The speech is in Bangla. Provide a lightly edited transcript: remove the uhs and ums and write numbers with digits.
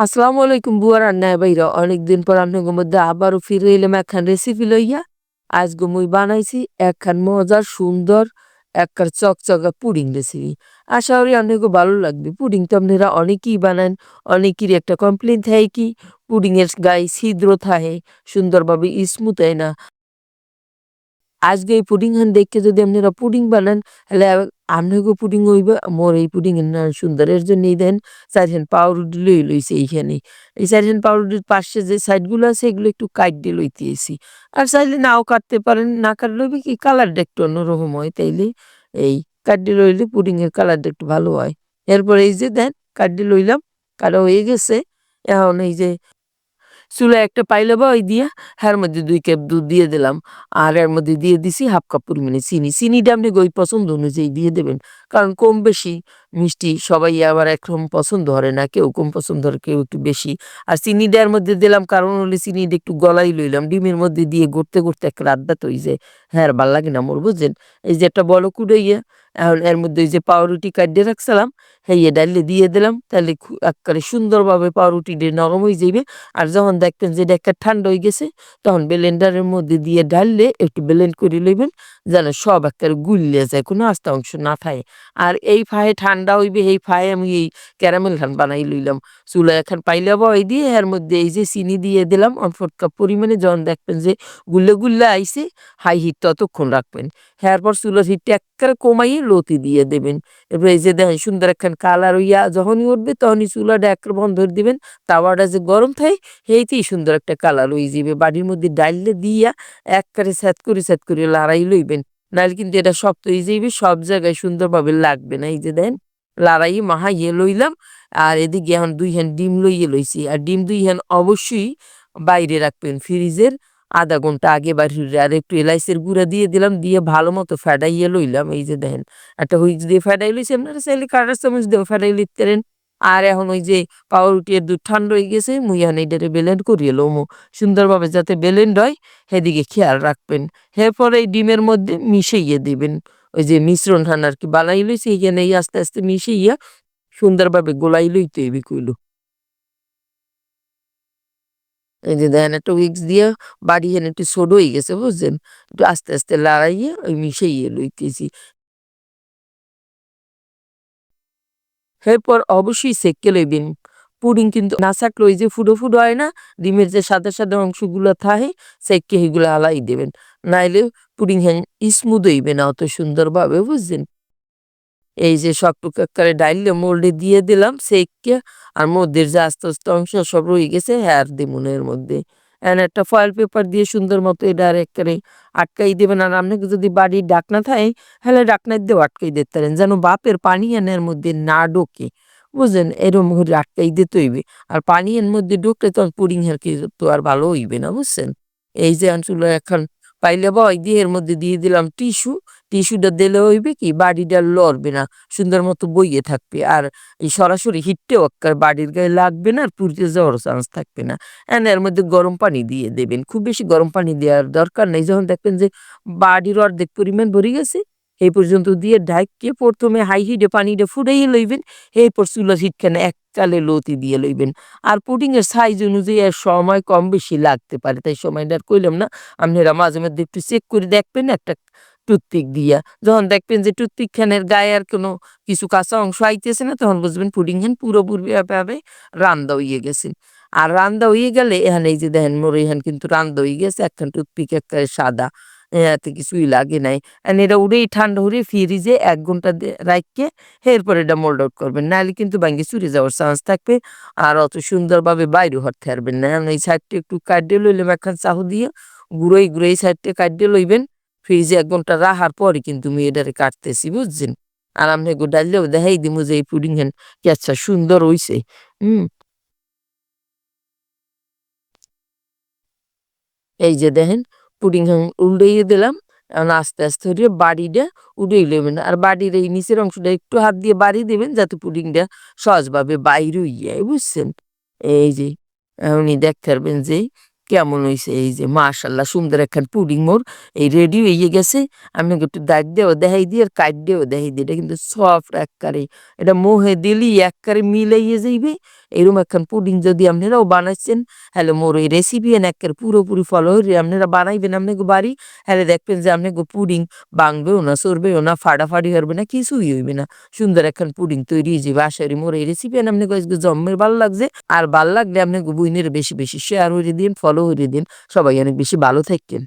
আসসালামু আলাইকুম বুয়া রান্নায় বাইরা অনেকদিন পর আপনাদের মধ্যে আবারও ফিরে এলাম একখান রেসিপি লইয়া। আজকে মুই বানাইছি একখান মজার সুন্দর একখান চকচকা পুডিং রেসিপি। আশা করি আপনাকে ভালো লাগবে। পুডিং তো আপনারা অনেকেই বানান, অনেকেরই একটা কমপ্লেন থাকে কি পুডিংয়ের গায়ে ছিদ্র থাকে, সুন্দরভাবে স্মুথ হয় না। আজকে এই পুডিং খান দেখে যদি আপনারা পুডিং বানান তাহলে আপনাকেও পুডিং হইবে মোর এই পুডিং এর না সুন্দরের জন্যই দেন ৪ খান পাউরুটি লইছি এইখানে। এই ৪ খান পাউরুটির পাশে যে সাইডগুলো আছে এগুলো একটু কাইট্টে লইতেছি। আর চাইলে নাও কাটতে পারেন, না কাটলে হবে কি কালারটা একটু অন্যরকম হয় তাইলে এই কাট্টে লইলে পুডিং এর কালারটা একটু ভালো হয়। এরপরে এই যে দেন কাট্টে লইলাম, কাটা হয়ে গেছে। এখন এই যে চুলায় একটা পাইলে বই দিয়া এর মধ্যে ২ কাপ দুধ দিয়ে দিলাম। আর এর মধ্যে দিয়ে দিছি 1/2 কাপ পরিমাণে চিনি। চিনিটা আপনি ওই পছন্দ অনুযায়ী দিয়ে দেবেন। কারণ কম বেশি মিষ্টি সবাই আবার একরকম পছন্দ করে না। কেউ কম পছন্দ করে, কেউ একটু বেশি। আর চিনিটা এর মধ্যে দিলাম কারণ হলো চিনিটা একটু গলাই লইলাম। ডিমের মধ্যে দিয়ে গড়তে একটা রাদ্দাত হই যায়। হ্যাঁ, আর ভাল লাগে না মোর বুঝছেন? এই যে একটা বড় কুড়াইয়া এখন এর মধ্যে ওই যে পাউরুটি কাইট্টে রাখছিলাম, হেইয়ে ডাইলে দিয়ে দিলাম। তাইলে একবারে সুন্দরভাবে পাউরুটিটা নরম হয়ে যাইবে। আর যখন দেখবেন যে এটা একটা ঠান্ডা হয়ে গেছে তখন ব্লেন্ডারের মধ্যে দিয়ে ঢাললে একটু ব্লেন্ড করে লইবেন যেন সব একেবারে গুলিয়ে যায়, কোনো আস্তা অংশ না থাকে। আর এই ফায়ে ঠান্ডা হইবে এই ফায়ে আমি এই ক্যারামেল খান বানাই লইলাম। চুলায় এখন পাইলা বয় দিয়ে এর মধ্যে এই যে চিনি দিয়ে দিলাম 1/4 কাপ পরিমাণে। যখন দেখবেন যে গুল্লে আইছে হাই হিট ততক্ষণ রাখবেন। এরপর চুলার হিটটা এক্কেবারে কমাইয়ে লোতে দিয়ে দেবেন। এরপর এই যে দেখেন সুন্দর একখান কালার হইয়া যখনই উঠবে তখনই চুলাটা একেবারে বন্ধ করে দিবেন। তাওয়াটা যে গরম থাকে সেইতেই সুন্দর একটা কালার হয়ে যাবে। বাড়ির মধ্যে ডাইলে দিয়া একবারে স্যাঁত করে লাড়াই লইবেন। নাহলে কিন্তু এটা শক্ত হয়ে যাইবে, সব জায়গায় সুন্দরভাবে লাগবে না। এই যে দেন লাড়াই মাখাইয়ে লইলাম। আর এদিকে এখন ২ খান ডিম লইয়ে লইছি। আর ডিম ২ খান অবশ্যই বাইরে রাখবেন ফ্রিজের ০.৫ ঘন্টা আগে বাইরে। আর একটু এলাইচের গুঁড়া দিয়ে দিলাম, দিয়ে ভালো মতো ফেটাইয়ে লইলাম। এই যে দেখেন একটা হুইস্ক দিয়ে ফেটাই লইছি, আপনারা চাইলে কাঁটা চামচ দিয়েও ফেটাই লইতে পারেন। আর এখন ওই যে পাউরুটি আর দুধ ঠান্ডা হয়ে গেছে, মুই এখন এইটারে ব্লেন্ড করিয়ে লমু। সুন্দরভাবে যাতে ব্লেন্ড হয় সেদিকে খেয়াল রাখবেন। এরপরে এই ডিমের মধ্যে মিশাইয়ে দিবেন। ওই যে মিশ্রণ খান আরকি বানাই লইছি এইখানে আস্তে মিশাইয়া সুন্দরভাবে গোলাই লইতে হইবে কইলো। এই যে দেখেন একটা উইক্স দিয়ে বাড়ি হেন একটু ছোট হয়ে গেছে বুঝছেন? একটু আস্তে লাড়াইয়া ওই মিশাইয়ে লইতেছি। এরপর অবশ্যই সেঁকে লইবেন। পুডিং কিন্তু না ছাকলে ওই যে ফুটো হয় না? ডিমের যে সাদা অংশগুলা থাকে সেঁকে সেগুলা আলাই দেবেন। নাইলে পুডিং হ্যাং স্মুথ হইবে না অত সুন্দরভাবে বুঝছেন? এই যে সবটুকু এক্কারে ডাইলে মোল্ডে দিয়ে দিলাম সেইক্যা। আর মধ্যের যে আস্তে অংশ সব রয়ে গেছে হ্যার দিমুন এর মধ্যে। এন একটা ফয়েল পেপার দিয়ে সুন্দর মতো এটার এক্কারে আটকাই দিবেন। আর আপনাকে যদি বাড়ির ডাকনা থাকে তাহলে ডাকনা দিয়েও আটকাই দিতে পারেন। যেন বাপের পানি এনের মধ্যে না ঢোকে। বুঝলেন? এরম করে আটকাই দিতে হইবে। আর পানি এর মধ্যে ঢুকলে তখন পুডিং আর কি তো আর ভালো হইবে না, বুঝছেন? এই যে চুলা এখন পাইলে বয় দিয়ে এর মধ্যে দিয়ে দিলাম টিস্যু। টিস্যুটা দিলে হইবে কি বাড়িটা লড়বে না। সুন্দর মতো বইয়ে থাকবে। আর এই সরাসরি হিটটাও বাড়ির গায়ে লাগবে না আর পুড়তে যাওয়ারও চান্স থাকবে না। এর মধ্যে গরম পানি দিয়ে দেবেন। খুব বেশি গরম পানি দেওয়ার দরকার নেই। যখন দেখবেন যে বাড়ির অর্ধেক পরিমাণ ভরে গেছে এই পর্যন্ত দিয়ে ঢাইকে ১ম এ হাই হিটে পানিটা ফুটাইয়া লইবেন। এরপর চুলার হিটখানে এককালে লোতে দিয়ে লইবেন। আর পুডিং এর সাইজ অনুযায়ী আর সময় কম বেশি লাগতে পারে। তাই সময়টা আর কইলাম না। আপনারা মাঝে মধ্যে একটু চেক করে দেখবেন একটা টুথপিক দিয়া। যখন দেখবেন যে টুথপিক খানের গায়ে আর কোনো কিছু কাঁচা অংশ আইতেছে না তখন বুঝবেন পুডিং খান পুরোপুরি ভাবে রান্দা হইয়া গেছে। আর রান্দা হয়ে গেলে এখানে এই যে দেখেন মোর এখান কিন্তু রান্দা হয়ে গেছে। একখান টুথপিক এক্কারে সাদা। এতে কিছুই লাগে নাই। এটা উড়েই ঠান্ডা হলে ফ্রিজে ১ ঘন্টা রাইখে এরপর এটা মোল্ড আউট করবেন। নাহলে কিন্তু ভাঙ্গে চুরে যাওয়ার চান্স থাকবে। আর অত সুন্দরভাবে বাইরেও হরতে পারবেন না। এখন এই সাইডটা একটু কাইট্টে লইলাম একখান চাকু দিয়ে। গুঁড়োই সাইডটা কাইট্টে লইবেন। ফ্রিজে ১ ঘন্টা রাখার পরে কিন্তু মুই এটারে কাটতেছি বুঝছেন? আর আপনাকে ডাইলেও দেখাই দিমু যে এই পুডিং হেন কেচ্ছা সুন্দর হইছে। হুম? এই যে দেখেন পুডিং উল্টাইয়ে দিলাম। এখন আস্তে করে বাড়িটা উড়েই লইবেন। আর বাড়ির এই নিচের অংশটা একটু হাত দিয়ে বাড়ি দিবেন যাতে পুডিংটা সহজভাবে বাইর হইয়া যায়, বুঝছেন? এই যে এখনই দেখতে পারবেন যে কেমন হইছে। এই যে মাশাআল্লাহ সুন্দর একখান পুডিং মোর এই রেডি হইয়া গেছে। আপনাকে একটু দাগ দিয়েও দেখাই দিই আর কাইট দিয়েও দেখাই দিই। এটা কিন্তু সফট এককারে। এটা মুখে দিলেই এককারে মিলাইয়া যাইবে এরকম একখান পুডিং যদি আপনারাও বানাইছেন হ্যালো মোর এই রেসিপি এন একের পুরোপুরি ফলো হইলে আপনারা বানাইবেন আপনাকে বাড়ি হ্যালে দেখবেন যে আপনাকে পুডিং ভাঙবেও না চড়বেও না ফাটাফাটি হবে না কিছুই হইবে না সুন্দর একখান পুডিং তৈরি হয়ে যাবে আশা করি মোর এই রেসিপি এন আপনাকে আজকে জম্মের ভালো লাগছে আর ভালো লাগলে আপনাকে বইনের বেশি বেশি শেয়ার হয়ে দিন ফলো হয়ে দিন সবাই অনেক বেশি ভালো থাকেন।